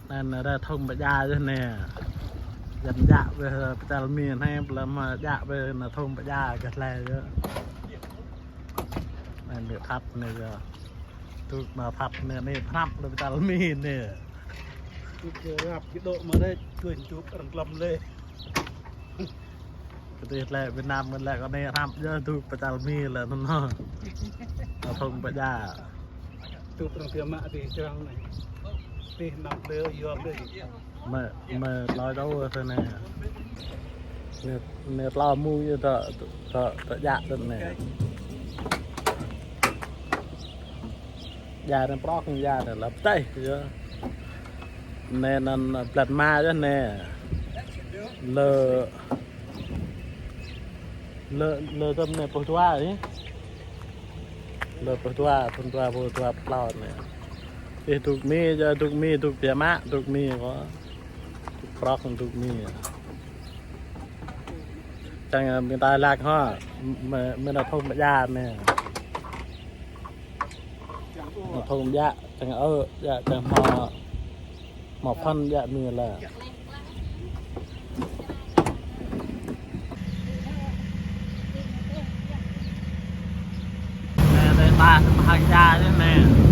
nên ra thông bạch gia chứ nè dần dạ về ta miền hay là mà dạ về là thông bạch gia cái này chứ này được thắp này giờ tôi mà thắp này này thắp là ta miền nè gặp cái độ mà đây cười chụp răng lầm lên cái này Việt Nam mình lại có này thắp chứ tôi bạch gia miền là nó thông bạch gia chụp răng tiêm mạ thì trăng này thì nằm leo giòn đây mà nói đâu thế này nè lo mua như thợ dạ được nè dạ nó bóc dạ để lập tay chứ nè nó lật ma chứ nè lờ tâm này bồi toa ấy lờ bồi toa plau nè thì tụt mi tụt bia má tụt mi có bóc tụt mi chẳng người ta lạc ha mà mình là thông bạch gia nè mà thông dạ chẳng dạ chẳng mò phân dạ mình là nè đây ta hàng gia chứ nè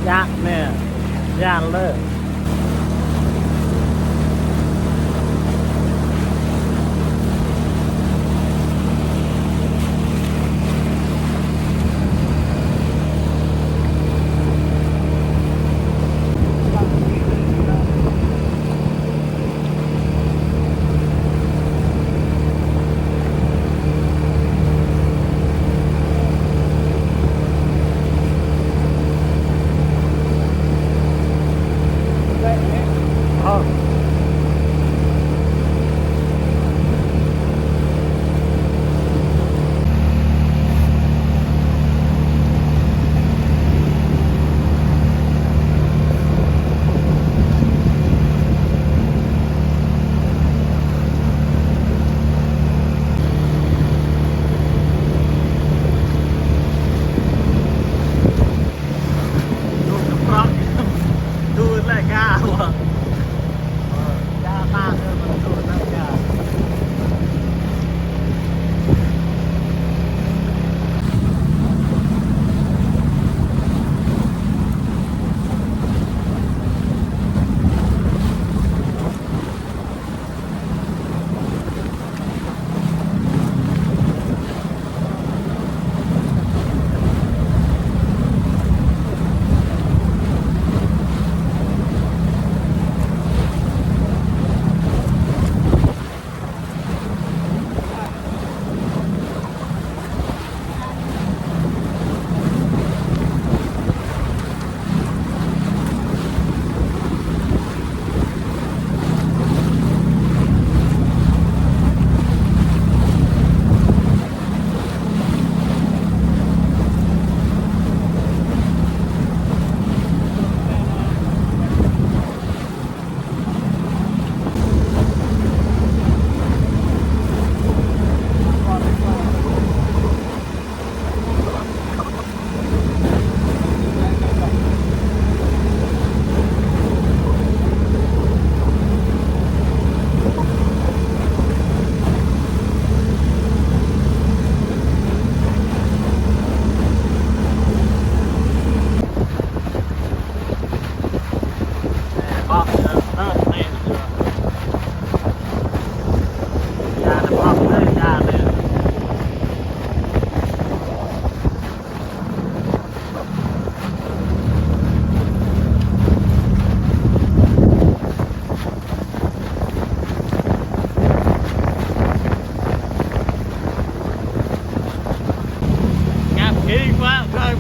dạ nè dạ lên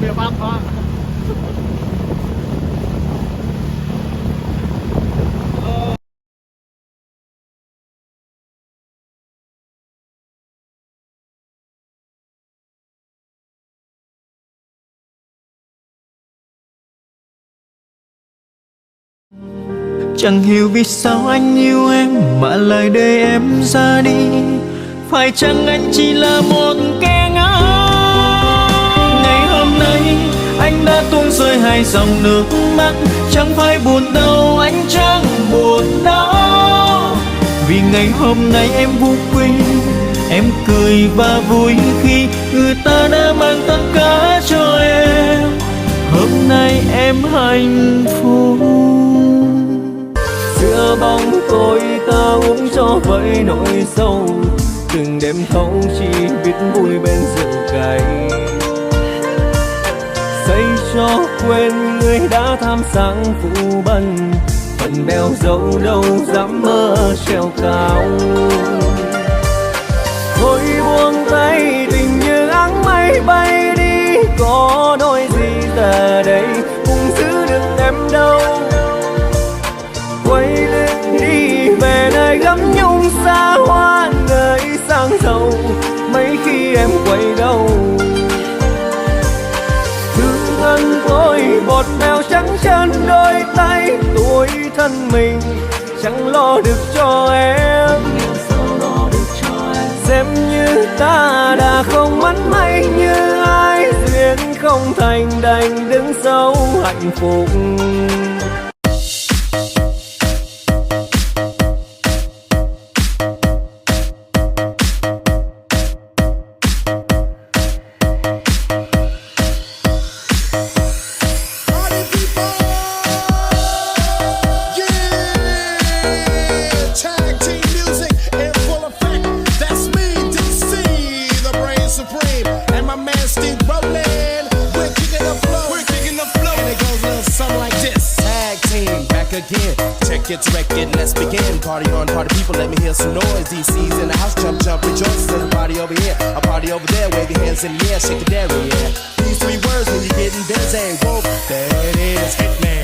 bia bát quá. Chẳng hiểu vì sao anh yêu em mà lại để em ra đi. Phải chăng anh chỉ là một kẻ ngốc? Ngày hôm nay anh đã tuôn rơi hai dòng nước mắt. Chẳng phải buồn đâu, anh chẳng buồn đâu. Vì ngày hôm nay em vô quy, em cười và vui khi người ta đã mang tất cả cho em. Hôm nay em hạnh phúc. Giữa bóng tối ta uống cho vơi nỗi sầu. Từng đêm thâu chỉ biết vui bên rượu cay. Xây cho quên người đã tham sáng phụ bần. Phần bèo dâu đâu dám mơ treo cao. Thôi buông tay tình như áng mây bay đi. Có đôi gì giờ đây cũng giữ được em đâu. Quay lưng đi về nơi gấm nhung xa hoa nơi sang giàu. Mấy khi em quay đầu thương thân tôi bọt mèo trắng chân đôi tay. Tôi thân mình chẳng lo được cho em. Xem như ta đã không mất may như ai. Duyên không thành đành đứng sau hạnh phúc. Again, check it, wreck it, let's begin. Party on, party people, let me hear some noise. DC's in the house, jump, jump, rejoice. There's a party over here, a party over there. Wave your hands in the air, shake it down, yeah. These three words when you're getting busy. Whoa, there it is, Hitman.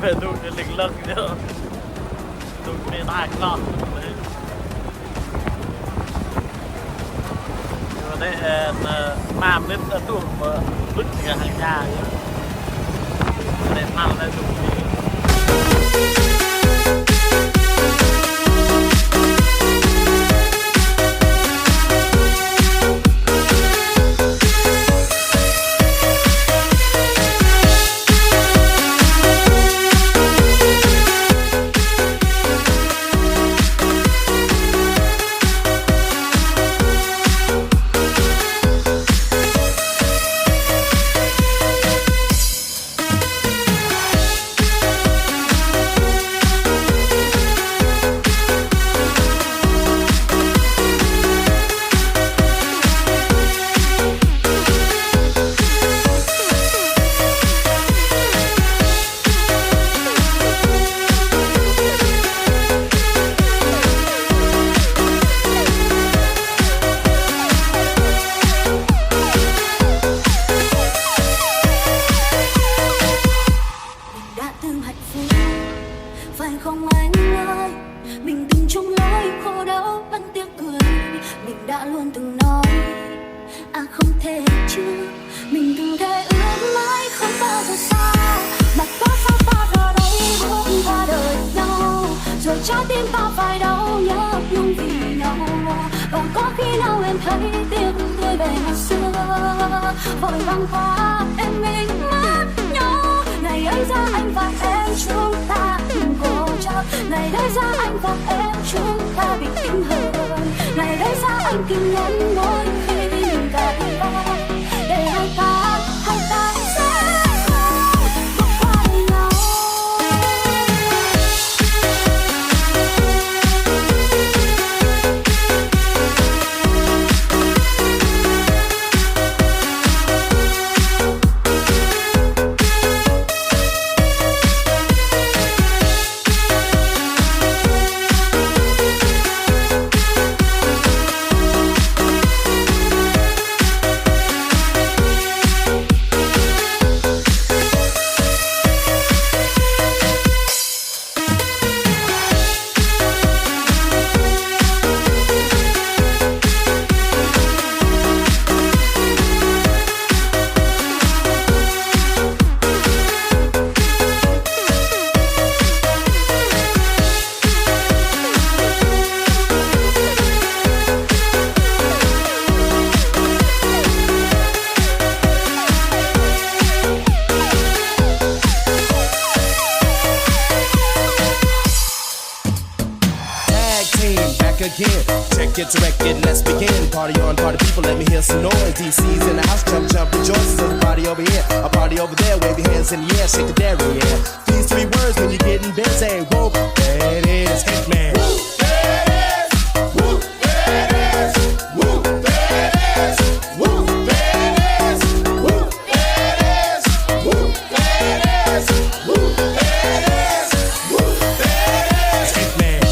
Về tụi cái lực lực nữa. Tụi cái tài con đấy. Nhưng mà đây làm lên tụi vứt cái hàng nhà nhá. Để làm lên tụi đã luôn từng nói à không thể chứ, mình từng thể ước mãi không bao giờ xa, mà có sao ta giờ đây bước qua đời nhau, rồi trái tim ta phải đau nhớ nhung vì nhau, và có khi nào em thấy tiếc nuối về ngày xưa vội vàng qua em mình mất nhau ngày ấy ra anh và em chúng ta đừng cố chấp ngày đấy ra anh và em chúng ta bị tin hơn ngày đấy ra anh kinh ngắn mỗi khi mình cãi nhau để hai ta sẽ không bước qua đời nhau. Again, check it to wreck it, let's begin. Party on, party people, let me hear some noise. DC's in the house, jump, jump, rejoice. There's a party over here, a party over there. Wave your hands in the air, shake the dairy, yeah. These three words when you're getting busy. Whoa, there it is, Hitman. Woo, there it is. Woo, there it is. Woo, there it is. Woo, there it is. Woo, there it is. Woo, there it is. Woo, there it is. Woo, there it is, Hitman.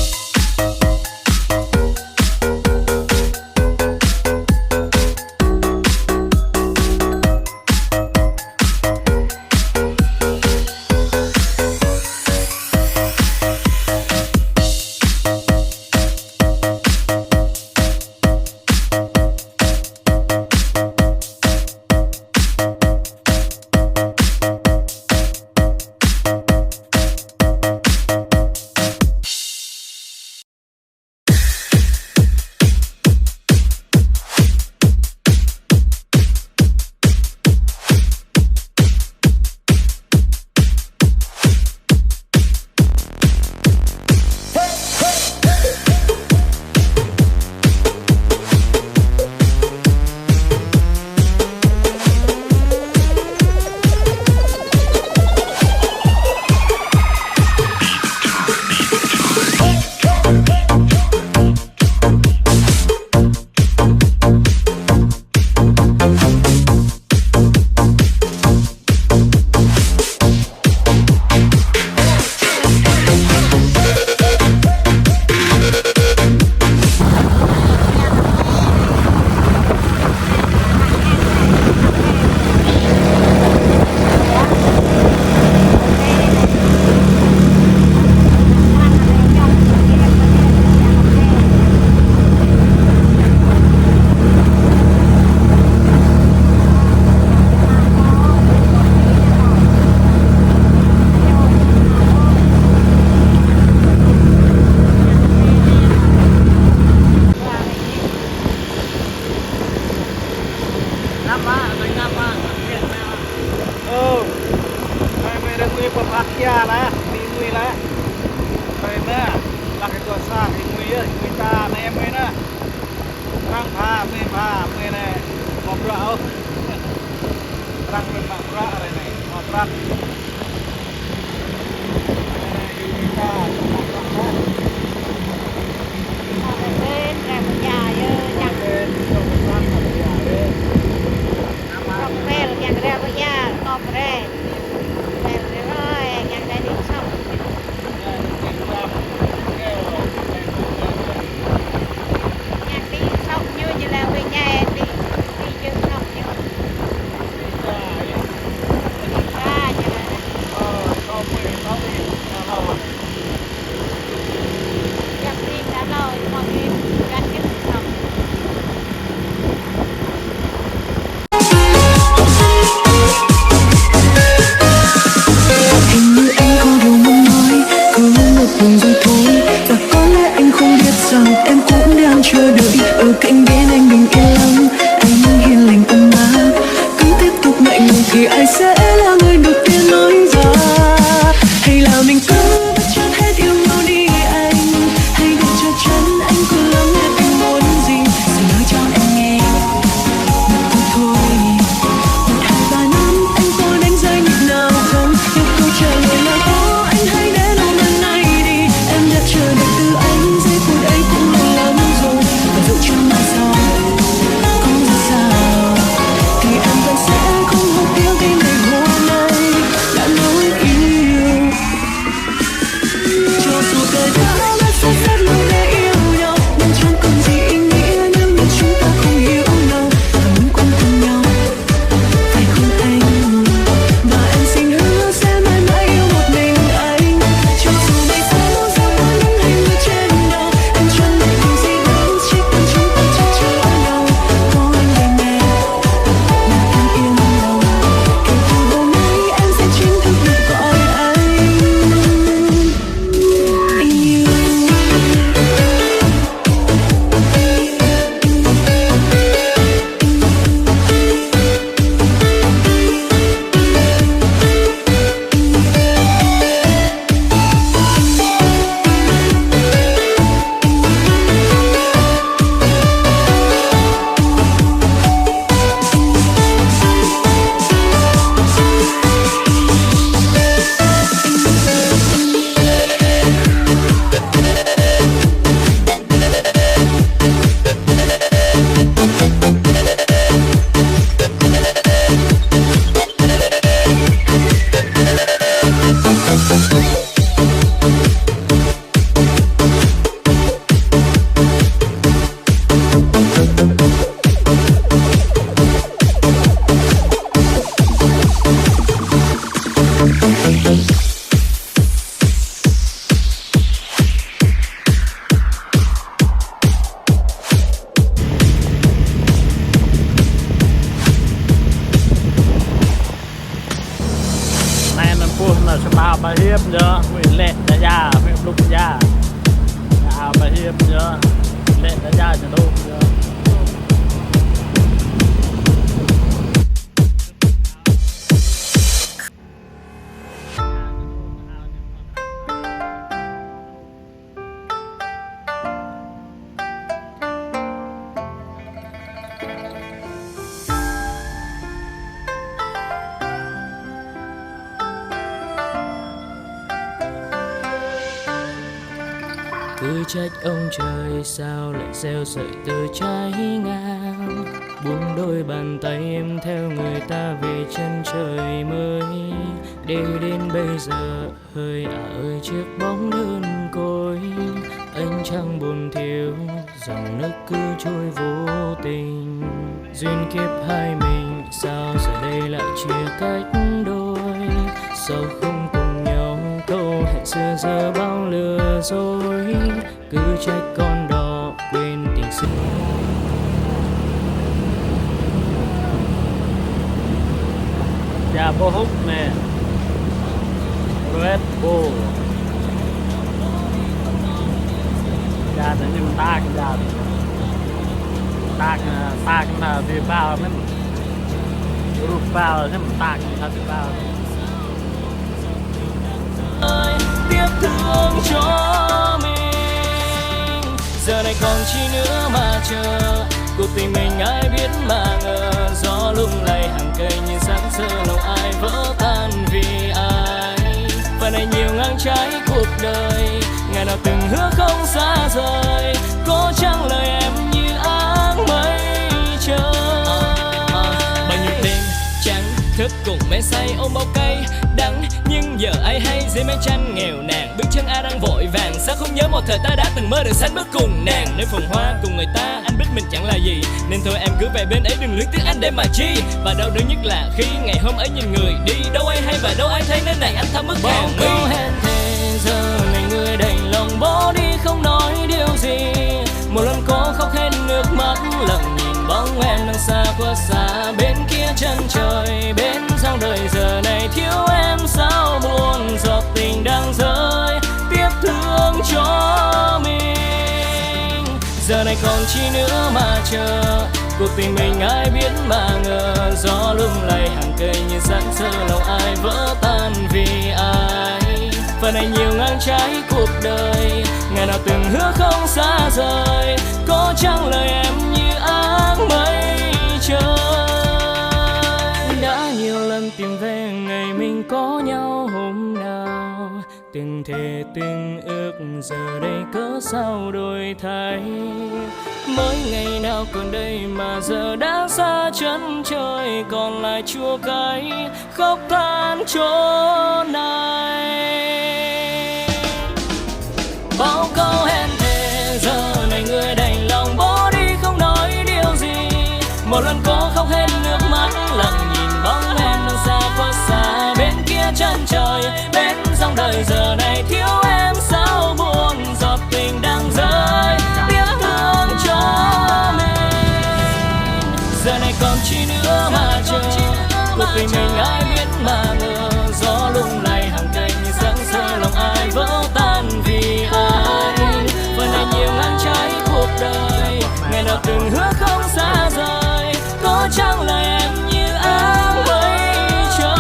sebab bahim je, lek dah belum ya. Bahim je, lek dah tu je. Cứ trách ông trời sao lại gieo sợi tơ trái ngang, buông đôi bàn tay em theo người ta về chân trời mới. Để đến bây giờ hơi ơi chiếc bóng đơn côi, anh chẳng buồn thiếu dòng nước cứ trôi vô tình. Duyên kiếp hai mình sao giờ đây lại chia cách đôi, sao không cùng nhau câu hẹn xưa giờ bao lừa dối. Cứ trách con đò quên tình xưa. Dạ bố hút nè, Red Bull. Dạ thế nhưng ta cái dạ ta là thì bao mình rụt bao thế mình ta thì bao Tiếc thương cho mình, giờ này còn chi nữa mà chờ. Cuộc tình mình ai biết mà ngờ, gió lung lay hàng cây như sáng sơ lòng ai vỡ tan vì ai. Và này nhiều ngang trái cuộc đời, ngày nào từng hứa không xa rời. Có chăng lời em như áng mây trời. Bao nhiêu đêm trắng thức cùng mê say ôm bao cay đắng, nhưng giờ ai hay dưới mái tranh nghèo nàn. Bước chân ai đang vội vàng, sao không nhớ một thời ta đã từng mơ được sánh bước cùng nàng. Nơi phồn hoa cùng người ta anh biết mình chẳng là gì, nên thôi em cứ về bên ấy đừng luyến tiếc anh để mà chi. Và đau đớn nhất là khi ngày hôm ấy nhìn người đi, đâu ai hay và đâu ai thấy nên này anh thắm ước hàng mi. Bao câu hẹn thề giờ này người đành lòng bỏ đi không nói điều gì. Một lần có khóc hết nước mắt lặng nhìn bóng em đang xa quá xa bên kia chân trời. Bên dòng đời giờ này thiếu em sao buồn, giọt tình đang rơi tiếc thương cho mình. Giờ này còn chi nữa mà chờ, cuộc tình mình ai biết mà ngờ. Gió lung lay hàng cây như sáng sơ lòng ai vỡ tan vì ai. Và này nhiều ngang trái cuộc đời, ngày nào từng hứa không xa rời. Có chăng lời em như áng mây trời. Đã nhiều lần tìm về ngày mình có nhau hôm nào, từng thề từng ước giờ đây cớ sao đổi thay. Mới ngày nào còn đây mà giờ đã xa chân trời, còn lại chua cay khóc than chỗ này. Bao câu hẹn thề giờ này người đành lòng bỏ đi không nói điều gì. Một lần có khóc hết nước mắt lặng nhìn bóng em đang xa quá xa bên kia chân trời. Bên dòng đời giờ này thiếu em sao buồn, giọt tình đang rơi tiếc thương cho mình. Giờ này còn chi nữa mà chờ, cuộc tình mình ai biết mà ngờ. Gió lung lay hàng cây như sáng sơ lòng ai vỡ tan vì ai. Và này nhiều ngang trái cuộc đời, ngày nào từng hứa không xa rời. Có chăng lời em như áng mây trời.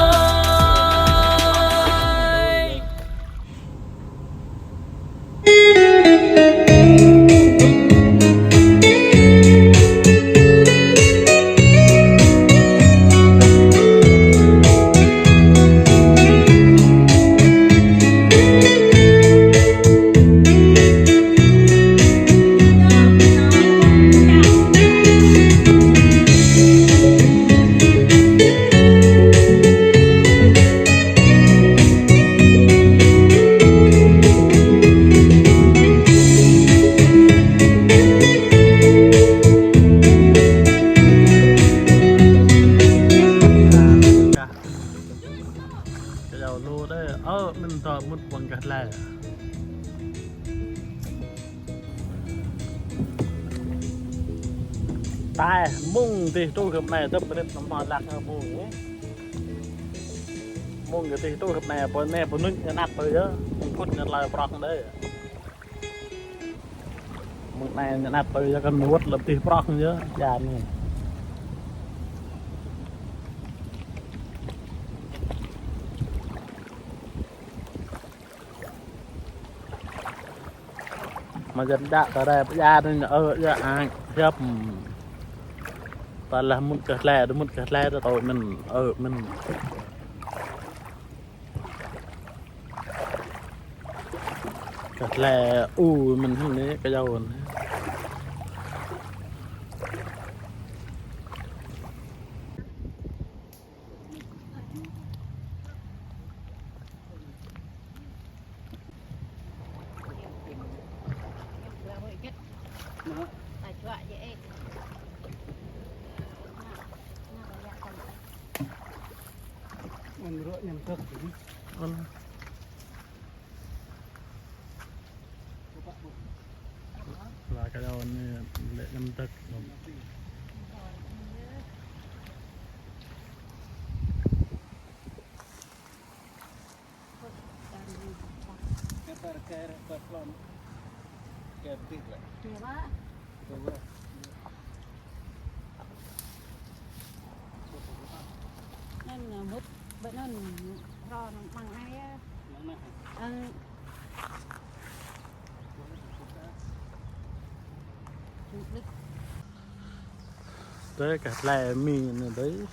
mình tỏ một bằng gạt lại tai mung thì tôi gặp này tôi bên nằm mòn lạc ở mung ấy มุงกับที่ตู้กับแม่ปนแม่ปนนึกจะนัดไปเยอะมึงพูดจะลอยปลอกได้มึงแม่จะนัดไปจะกันมุดหลับตีปลอกเยอะยานนี่mà dân đã tới đây ra nên ra ai chấp ta là muốn cất lẹ đúng muốn cất lẹ cho tôi mình mình cất lẹ mình không đấy cái dầu này Mình rửa nhầm thức là cái dầu này lệ năm tấc nên hút bên nó ro bằng ai á đấy cả lẹ mì này đấy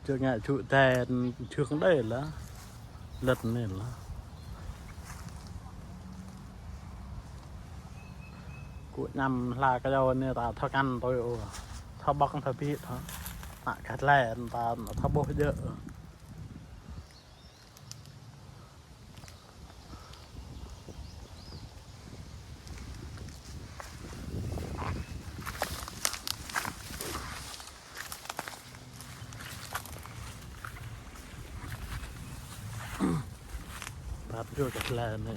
chưa ngại trụ tè chưa có đây là lật này là của nhằm là cái dầu này ta thao ăn tôi thao bóc thao pít hả cả lẹ ta thao bố dợ bắt vô cả lẹ này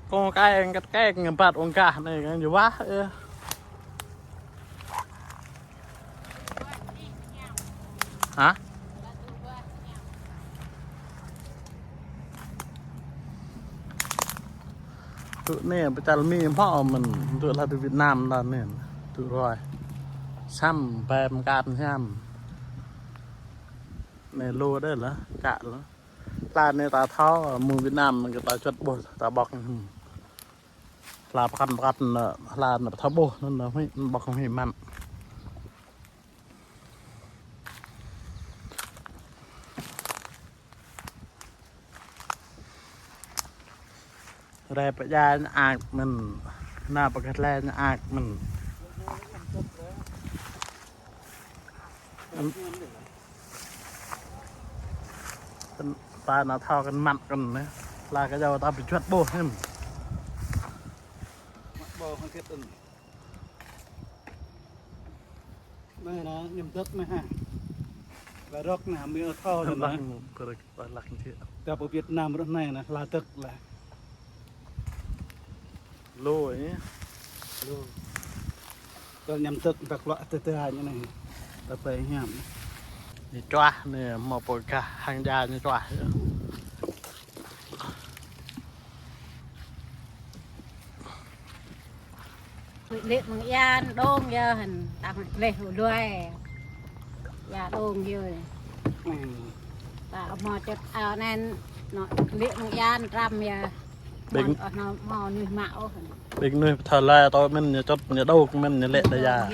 con cái ngầm ông cả này cái gì quá hả tụi này bây giờ mi họ mình tụi là từ Việt Nam là nè tụi rồi xăm bèm cạn xăm này lô đấy là cạn đó là này ta tháo mùi Việt Nam người ta chốt bột ta bọc là bắt là tháo bột nên là phải bọc không hề mặn đây bây giờ ạc mình nào bậc hạt lên ạc mình ta nó thao cái mặn cần đấy là cái dầu ta bị chuột bột em bò không kết ưng đây nó nhầm thức này ha và rốc nè miêu thao rồi đó lạc thiệt ta ở Việt Nam rất này nè là tức là lô ấy luôn còn nhầm thức các loại từ hai như này ta phải nhầm thì choa nè một bồi cả hàng gia như choa liệt bằng yan đôn giờ hình tặng lệ hồ đuôi ya đôn giờ ta mò chật ao nên nó liệt bằng yan ram giờ nó mò nuôi mạo bình nuôi thở là tôi mình chốt nhà đâu mình nhà lệ đây già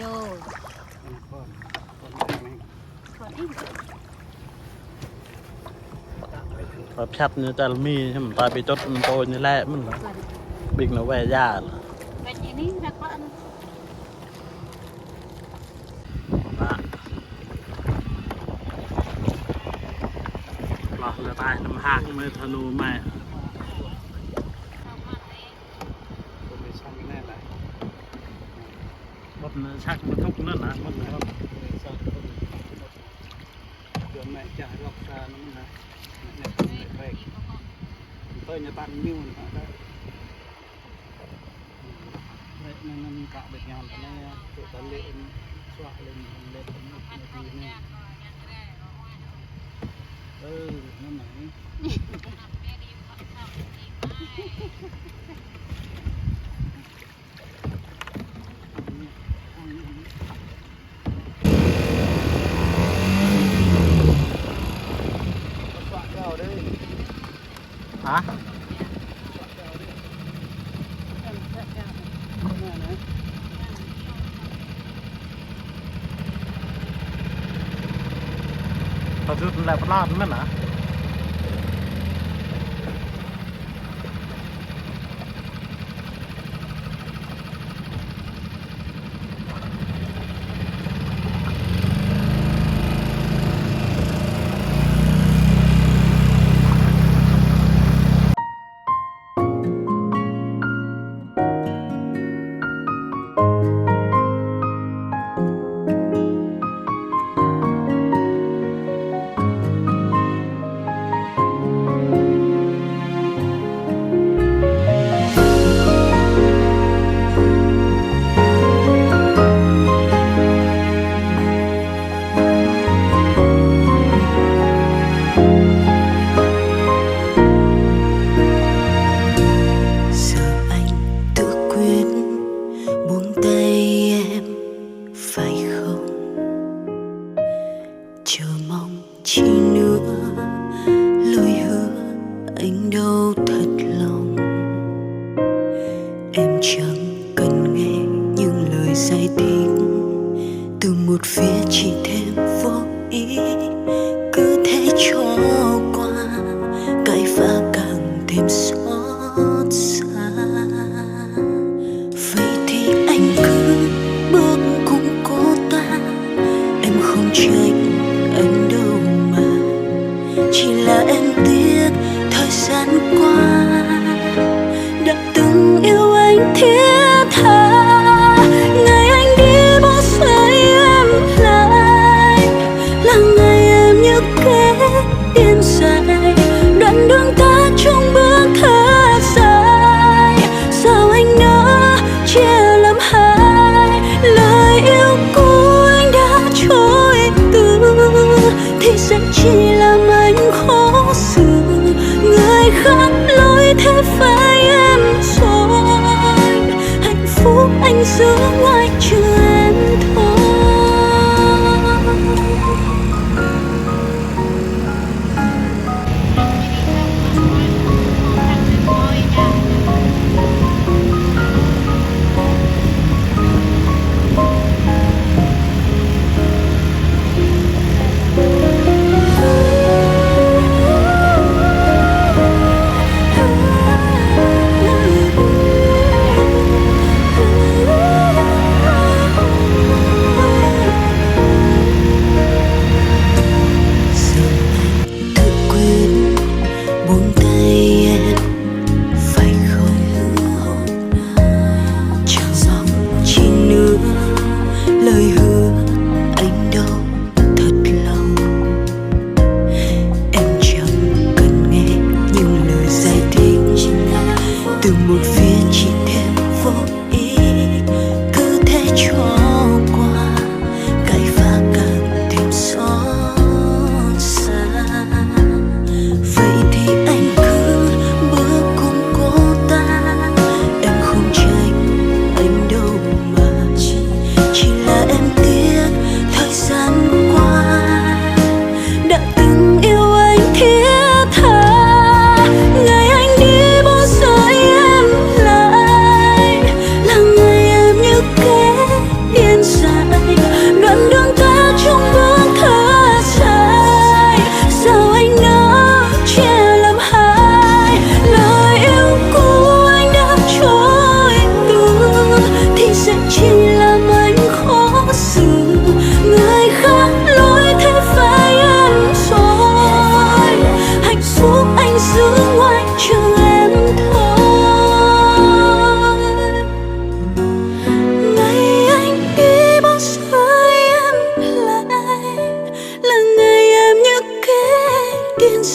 và phật như ta mi nhưng ta bị chốt tôi như lệ mình bình nó về già là tai nằm hang mới thanu mẹ một sắc một thúc nữa là một mẹ trả lọc ra nó là tôi nhà tăng miêu nữa đấy nên cả biệt nhàn cái này tụi ta lên xoa lên lên một tí này nó nảy hả? Tao rút lại bắt lát nữa hả?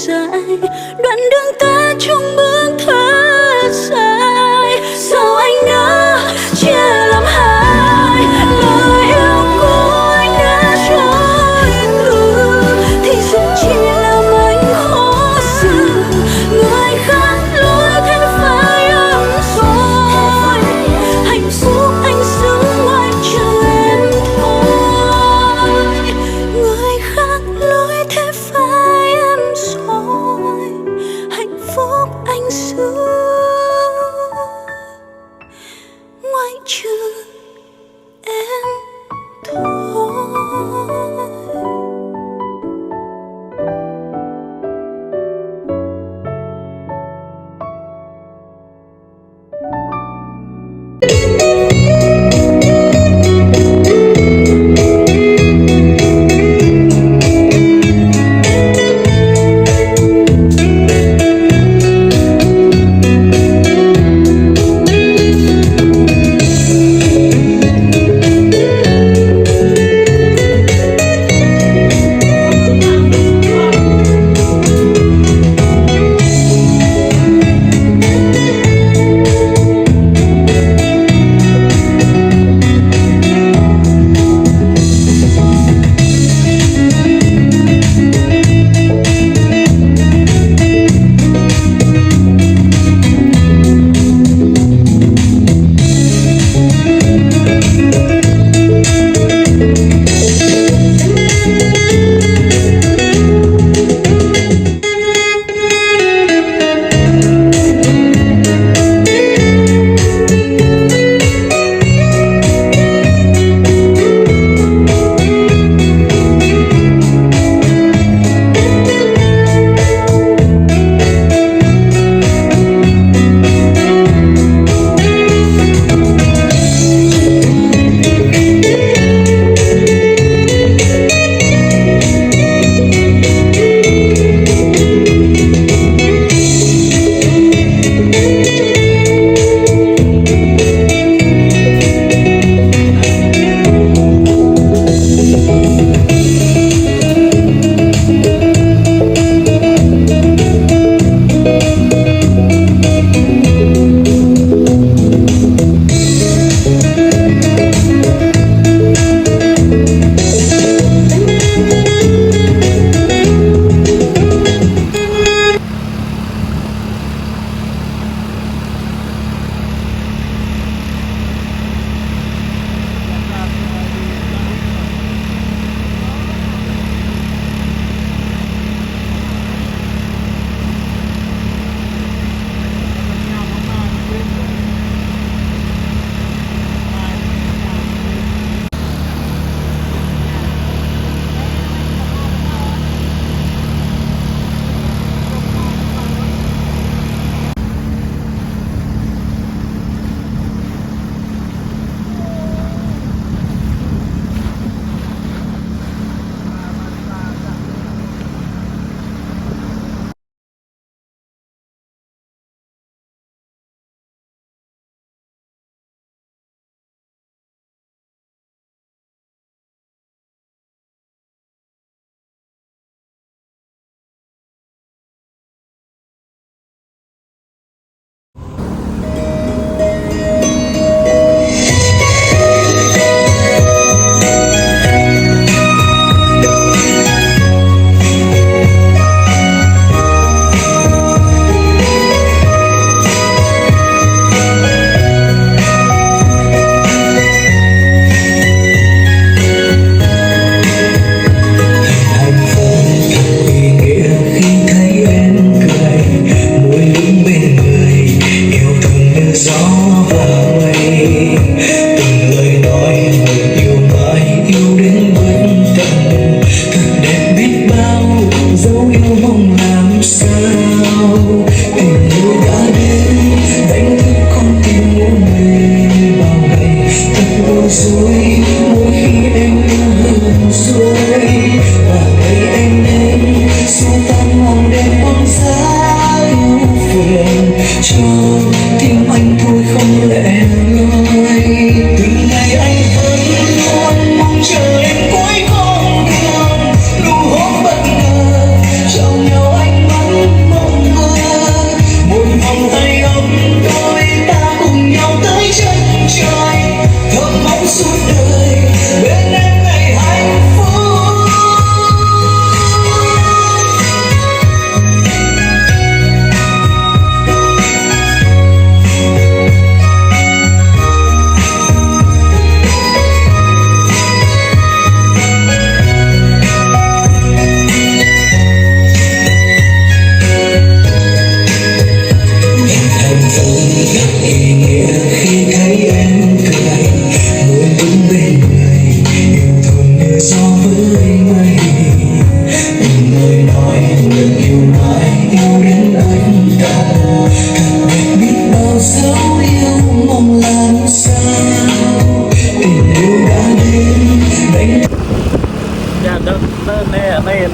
dài đoạn đường ta chung bước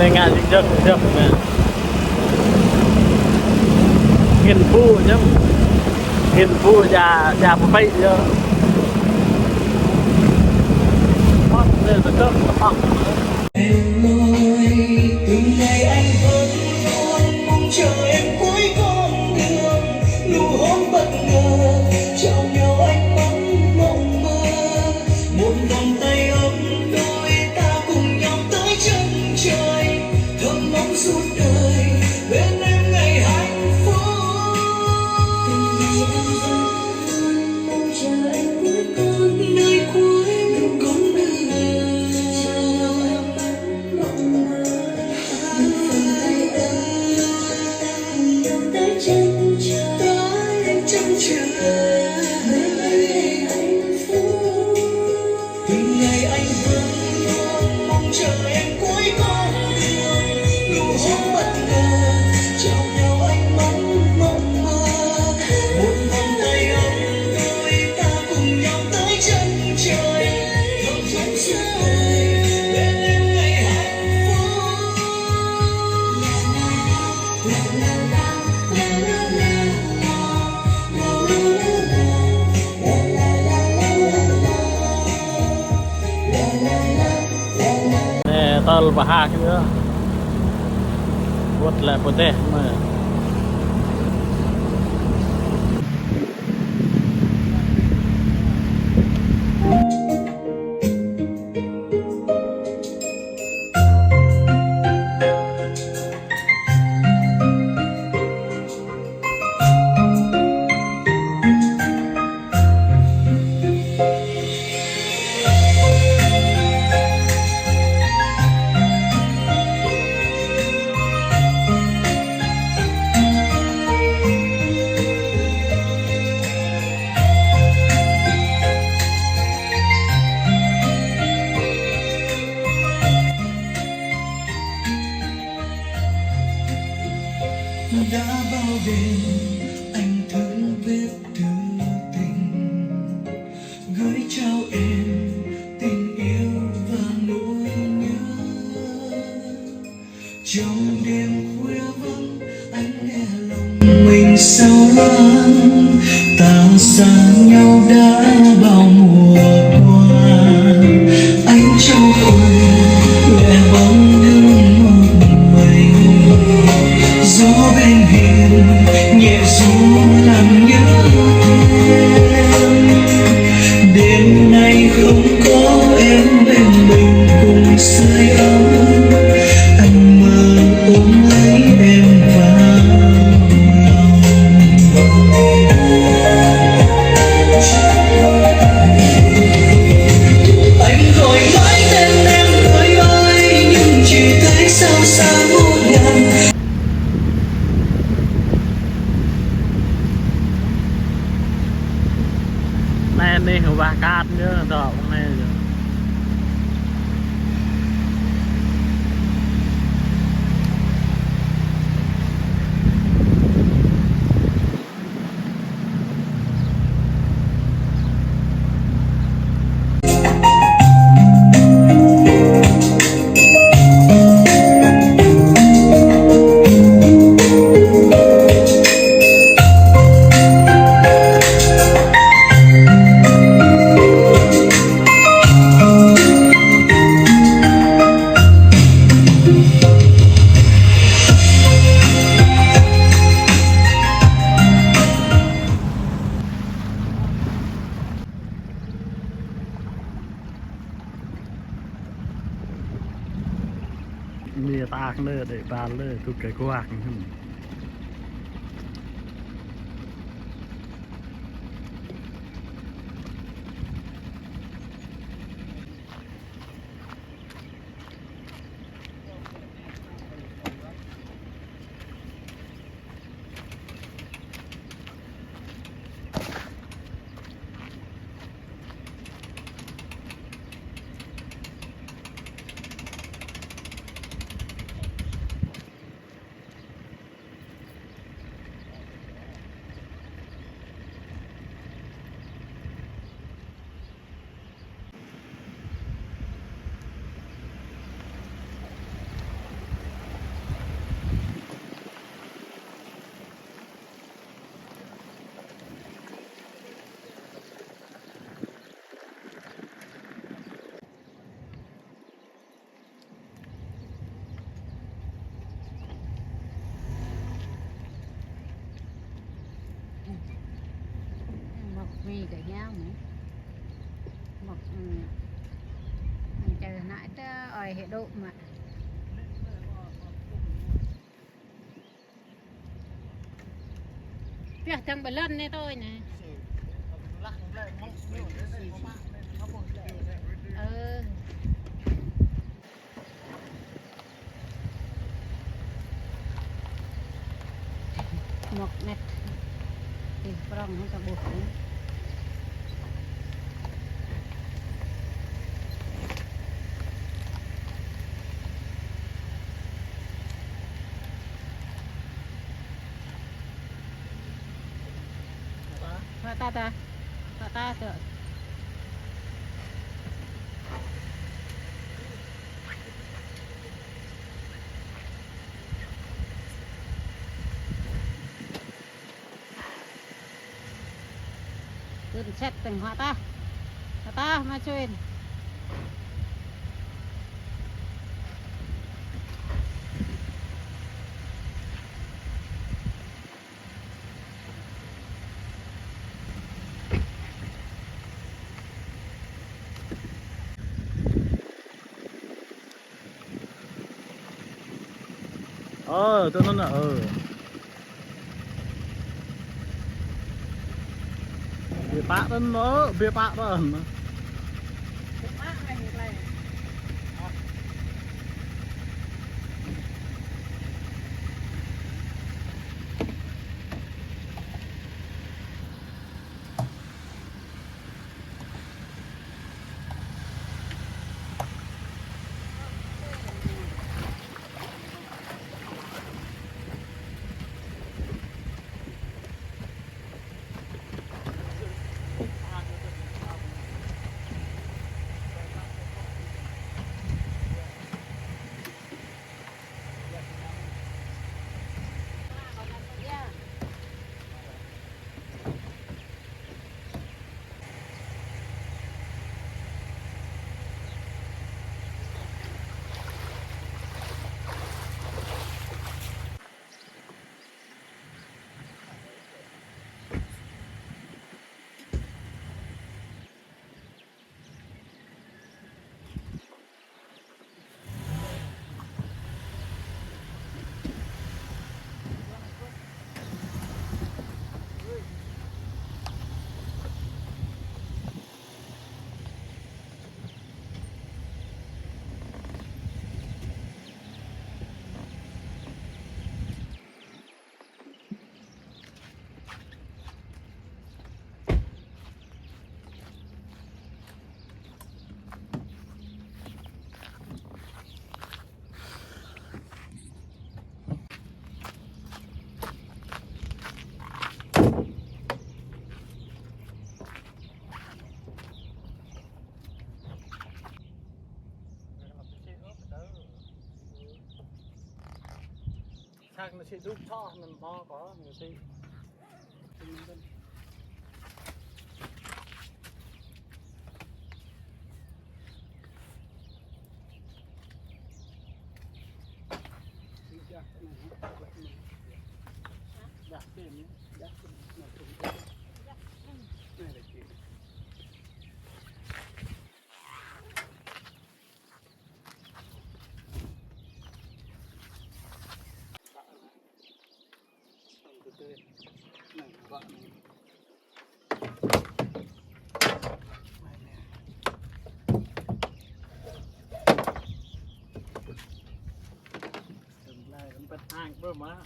ในงานจริงจังเนี่ยเห็นผู้ยังเห็นผู้อย่าไปเยอะเพราะเนี่ยจะเกิดปัง Từ ngày anh vẫn luôn mong chờ em cuối con đường, nụ hôn bất ngờ trao nhau ánh mắt mộng mơ, một vòng tay ấm đôi ta cùng nhau tới chân trời, thầm mong suốt đời bên em ngày hạnh phúc. Từ ngày anh vẫn luôn mong chờ em cuối con Nơi cuối con đường, trao nhau ánh mắt mộng mơ, những vòng tay ấm ta cùng nhau tới chân trời, tới chân trời. bên em ngày hạnh phúc. Từ ngày anh vẫn luôn mong chờ em cuối con đường, nụ hôn bất ngờ trao nhau ánh mắt mộng mơ, một vòng tay ấm đôi ta cùng nhau tới chân trời, thầm mong suốt đời bên em ngày hạnh phúc. La la la la la la la la la nè tao bà ha cái nữa quất lại quất đây mà Đã bao đêm anh thử biết thư tình, gửi trao em tình yêu và nỗi nhớ. Trong đêm khuya vắng anh nghe lòng mình sao lắng, ta xa nhau đã bao mùa qua. Anh trong quên mẹ bóng đứng một mình, gió bên hiền nhẹ ru làm nhớ em. Đêm nay không có em bên mình cùng sưởi ấm, anh mơ ôm lấy em vào lòng. Anh gọi mãi tên em người ơi, nhưng chỉ thấy sao xa vô ngần. nè này hiểu bà cát nữa đó nàyมีตาเลยเด็กตาเลยทุกแกก็วาง gì để nhau nữa một mình chờ lại tới ỏi hệ độ mà việc thằng bà lân này thôi nè một nét thì prong không có bột nữa. Ta sợตื่นเช็ดตึงหัวตามาช่วยตัวนั้นน่ะเบียร์ปะนั่นเนอะเบียร์ปะนั่นchắc nó sẽ giúp cho mình mo có người sẽ hàng bơ má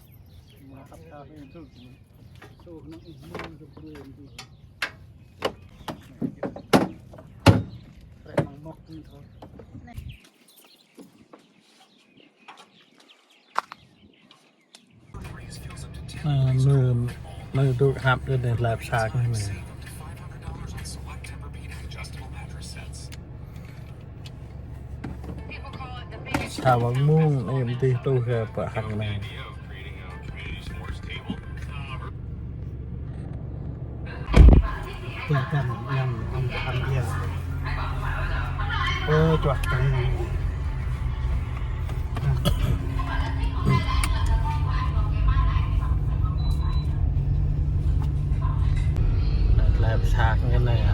tập cao lên chút số nó ít hơn chút bơ đi phải bằng móc như thôiมือดูหับด้วยในแลบชาขึ้นมาถ้าว่ามุ่งเอ็มตีตู้คือเปิดข้างในเพื่อกันยังทำเดียวจวดกันแลบชาไง cái này